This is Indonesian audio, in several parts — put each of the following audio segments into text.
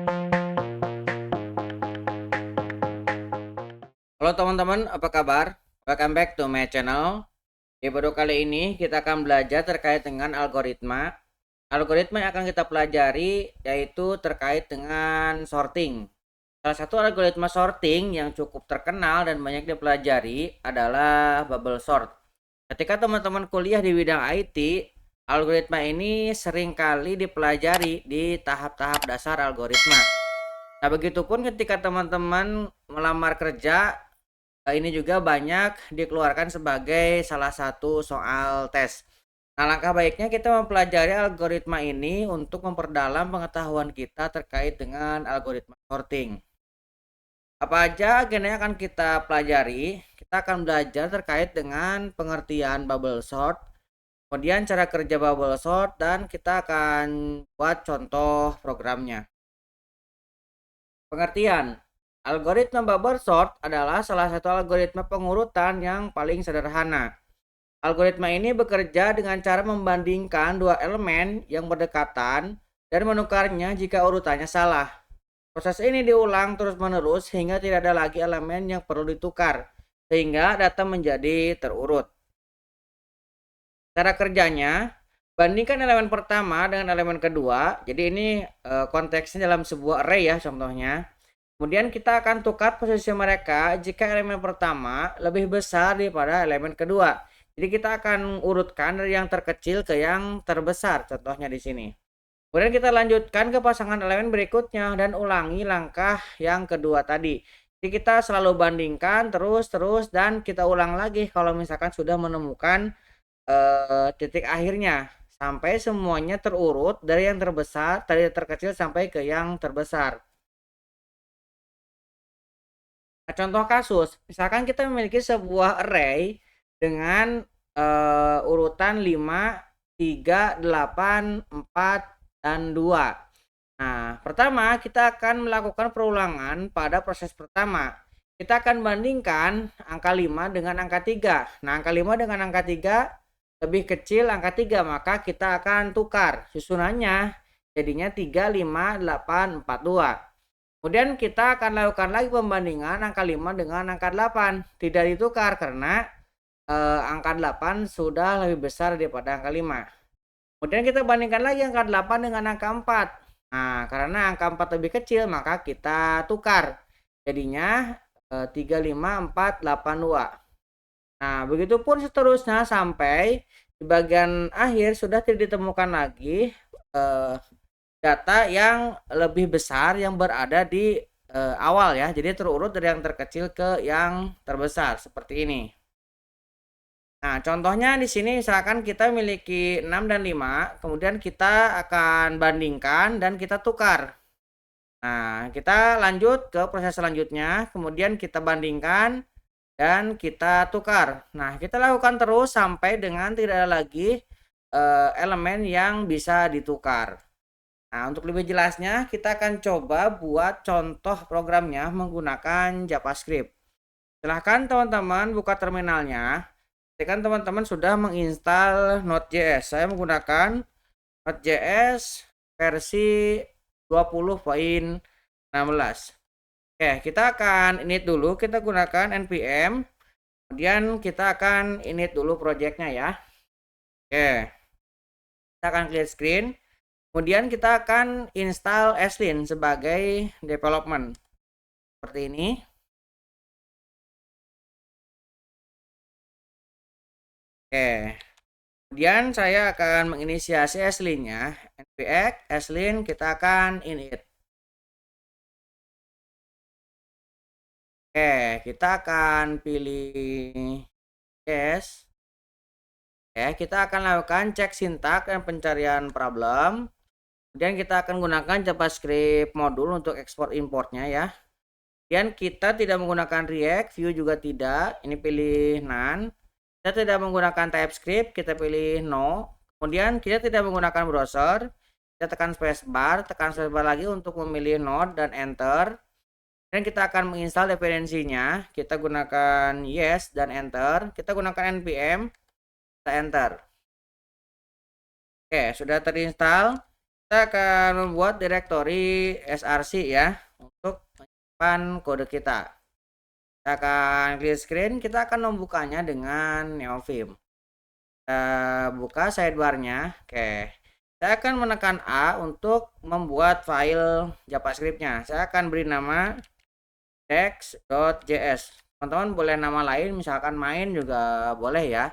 Halo teman-teman, apa kabar? Welcome back to my channel. Di video kali ini kita akan belajar terkait dengan algoritma. Algoritma yang akan kita pelajari yaitu terkait dengan sorting. Salah satu algoritma sorting yang cukup terkenal dan banyak dipelajari adalah bubble sort. Ketika teman-teman kuliah di bidang IT, algoritma ini seringkali dipelajari di tahap-tahap dasar algoritma. Nah, begitupun ketika teman-teman melamar kerja, ini juga banyak dikeluarkan sebagai salah satu soal tes. Nah, langkah baiknya kita mempelajari algoritma ini untuk memperdalam pengetahuan kita terkait dengan algoritma sorting. Apa aja agenda yang akan kita pelajari? Kita akan belajar terkait dengan pengertian bubble sort, kemudian cara kerja bubble sort, dan kita akan buat contoh programnya. Pengertian. Algoritma bubble sort adalah salah satu algoritma pengurutan yang paling sederhana. Algoritma ini bekerja dengan cara membandingkan dua elemen yang berdekatan dan menukarnya jika urutannya salah. Proses ini diulang terus-menerus hingga tidak ada lagi elemen yang perlu ditukar, sehingga data menjadi terurut. Cara kerjanya, bandingkan elemen pertama dengan elemen kedua. Jadi ini konteksnya dalam sebuah array ya contohnya. Kemudian kita akan tukar posisi mereka jika elemen pertama lebih besar daripada elemen kedua. Jadi kita akan urutkan dari yang terkecil ke yang terbesar, contohnya di sini. Kemudian kita lanjutkan ke pasangan elemen berikutnya dan ulangi langkah yang kedua tadi. Jadi kita selalu bandingkan terus dan kita ulang lagi kalau misalkan sudah menemukan titik akhirnya sampai semuanya terurut dari yang terbesar, dari terkecil sampai ke yang terbesar. Nah, contoh kasus, misalkan kita memiliki sebuah array dengan urutan 5, 3, 8, 4, dan 2. Nah, pertama kita akan melakukan perulangan pada proses pertama. Kita akan bandingkan angka 5 dengan angka 3. Nah, angka 5 dengan angka 3 lebih kecil angka 3, maka kita akan tukar susunannya jadinya 3, 5, 8, 4, 2. Kemudian kita akan lakukan lagi pembandingan angka 5 dengan angka 8. Tidak ditukar karena angka 8 sudah lebih besar daripada angka 5. Kemudian kita bandingkan lagi angka 8 dengan angka 4. Nah, karena angka 4 lebih kecil maka kita tukar. Jadinya 3, 5, 4, 8, 2. Nah, begitupun seterusnya sampai di bagian akhir sudah tidak ditemukan lagi data yang lebih besar yang berada di awal ya. Jadi terurut dari yang terkecil ke yang terbesar seperti ini. Nah, contohnya di sini misalkan kita memiliki 6 dan 5, kemudian kita akan bandingkan dan kita tukar. Nah, kita lanjut ke proses selanjutnya, kemudian kita bandingkan dan kita tukar. Nah, kita lakukan terus sampai dengan tidak ada lagi elemen yang bisa ditukar. Nah, untuk lebih jelasnya kita akan coba buat contoh programnya menggunakan JavaScript. Silahkan teman-teman buka terminalnya. Pastikan teman-teman sudah menginstal Node.js. Saya menggunakan Node.js versi 20.16. Oke, kita akan init dulu. Kita gunakan npm. Kemudian kita akan init dulu projectnya ya. Oke, kita akan clear screen. Kemudian kita akan install Aslin sebagai development. Seperti ini. Oke. Kemudian saya akan menginisiasi Aslin-nya. npx Aslin kita akan init. Oke, kita akan pilih yes. Oke, kita akan lakukan cek sintak dan pencarian problem. Kemudian kita akan gunakan JavaScript modul untuk ekspor importnya ya. Kemudian kita tidak menggunakan React, Vue juga tidak. Ini pilih none. Kita tidak menggunakan TypeScript, kita pilih no. Kemudian kita tidak menggunakan browser. Kita tekan spacebar lagi untuk memilih node dan enter. Dan kita akan menginstal dependensinya. Kita gunakan yes dan enter. Kita gunakan npm, kita enter. Oke, sudah terinstall. Kita akan membuat direktori src ya untuk menyimpan kode kita. Kita akan clear screen, kita akan membukanya dengan Neovim. Kita buka sidebarnya. Oke. Saya akan menekan A untuk membuat file JavaScript-nya. Saya akan beri nama index.js. Teman-teman boleh nama lain, misalkan main juga boleh ya.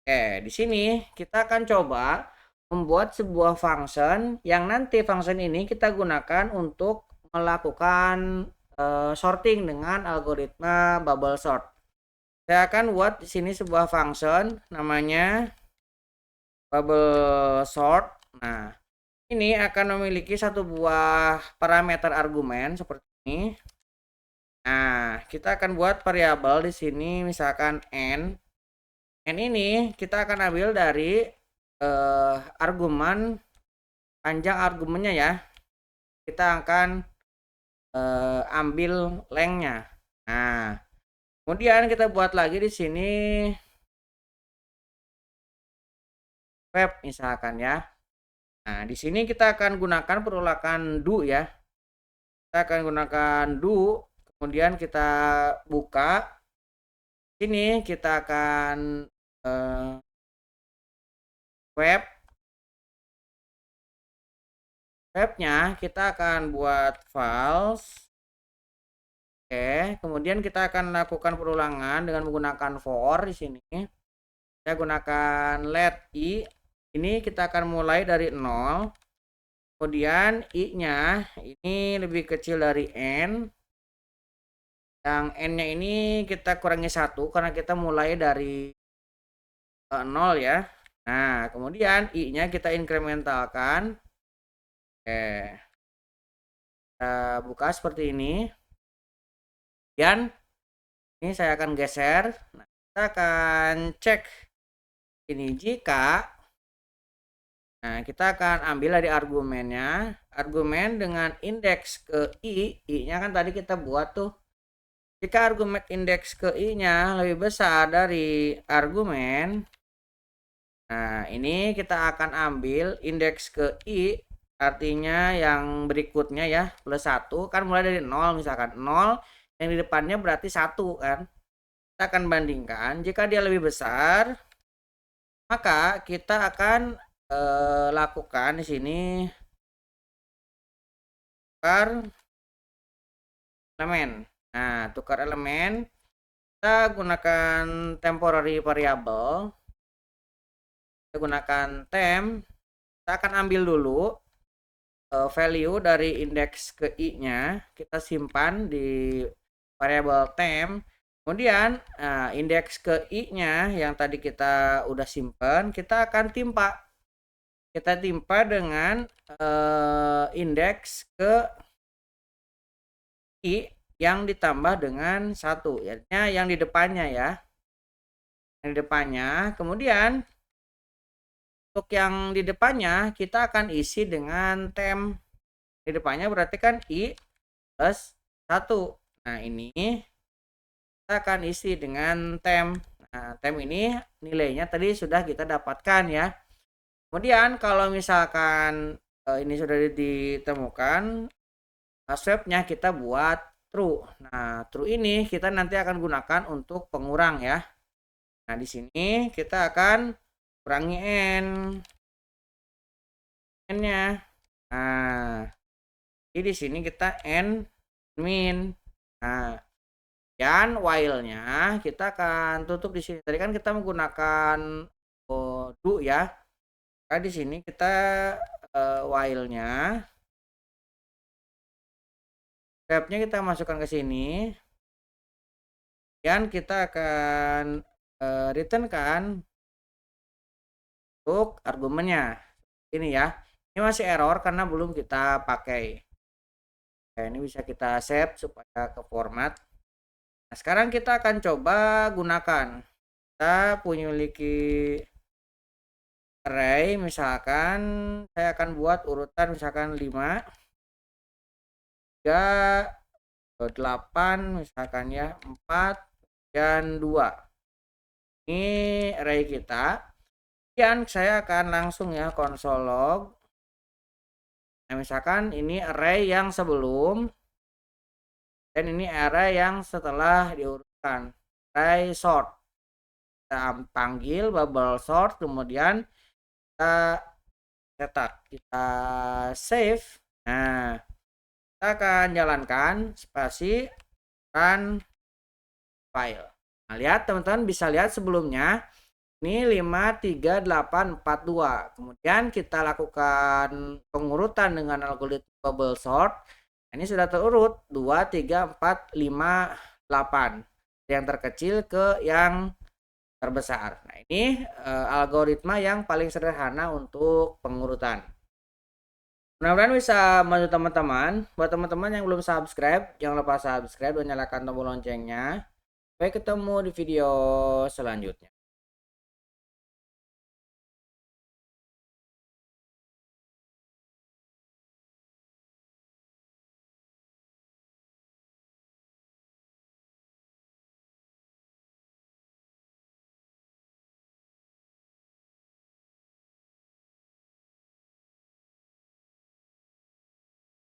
Oke, di sini kita akan coba membuat sebuah function yang nanti function ini kita gunakan untuk melakukan sorting dengan algoritma bubble sort. Saya akan buat di sini sebuah function namanya bubble sort. Nah, ini akan memiliki satu buah parameter argumen seperti ini. Nah, kita akan buat variabel di sini misalkan n. N ini kita akan ambil dari argumen panjang argumennya ya. Kita akan ambil lengthnya. Nah, kemudian kita buat lagi di sini web misalkan ya. Nah, di sini kita akan gunakan perulakan do ya. Kita akan gunakan do, kemudian kita buka. Sini kita akan webnya kita akan buat files. Oke, kemudian kita akan lakukan perulangan dengan menggunakan for di sini. Saya gunakan let i. Ini kita akan mulai dari 0. Kemudian i-nya ini lebih kecil dari n. Yang n-nya ini kita kurangi 1 karena kita mulai dari 0 ya. Nah, kemudian i-nya kita inkrementalkan. Oke. Kita buka seperti ini. Kemudian ini saya akan geser. Nah, kita akan cek ini jika kita akan ambil dari argumennya, argumen dengan indeks ke i-nya kan tadi kita buat tuh. Jika argumen indeks ke i-nya lebih besar dari argumen, nah ini kita akan ambil indeks ke i, artinya yang berikutnya ya, plus 1, kan mulai dari 0 misalkan. 0 yang di depannya berarti 1 kan. Kita akan bandingkan, jika dia lebih besar, maka kita akan lakukan di sini tukar elemen. Nah, tukar elemen kita gunakan temporary variable. Kita gunakan temp. Kita akan ambil dulu value dari indeks ke i-nya, kita simpan di variable temp. Kemudian indeks ke i-nya yang tadi kita udah simpan, kita akan timpa. Kita timpa dengan indeks ke i yang ditambah dengan 1, artinya yang di depannya ya. Yang di depannya, kemudian untuk yang di depannya kita akan isi dengan temp. Di depannya berarti kan i plus 1. Nah, ini kita akan isi dengan temp. Nah, temp ini nilainya tadi sudah kita dapatkan ya. Kemudian kalau misalkan ini sudah ditemukan, swapnya kita buat true. Nah, true ini kita nanti akan gunakan untuk pengurang ya. Nah, di sini kita akan kurangi n-nya. Nah, jadi di sini kita n min. Nah, dan while-nya kita akan tutup di sini. Tadi kan kita menggunakan do ya. Nah, di sini kita while-nya tabnya kita masukkan ke sini. Dan kita akan return kan untuk argumennya. Ini ya. Ini masih error karena belum kita pakai. Nah, ini bisa kita save supaya ke format. Nah, sekarang kita akan coba gunakan. Kita memiliki array, misalkan saya akan buat urutan misalkan 5, 3, 8 misalkan ya, 4 dan 2. Ini array kita. Dan saya akan langsung ya console log Nah, misalkan ini array yang sebelum dan ini array yang setelah diurutkan. Array sort. Kita panggil bubble sort, kemudian kita cetak, kita save. Nah, kita akan jalankan spasi run file. Nah, lihat teman-teman, bisa lihat sebelumnya ini 5, 3, 8, 4, 2. Kemudian kita lakukan pengurutan dengan algoritma bubble sort. Ini sudah terurut 2, 3, 4, 5, 8. Yang terkecil ke yang terbesar. Nah, ini algoritma yang paling sederhana untuk pengurutan. Mudah-mudahan bisa membantu teman-teman. Buat teman-teman yang belum subscribe, jangan lupa subscribe dan nyalakan tombol loncengnya. Sampai ketemu di video selanjutnya.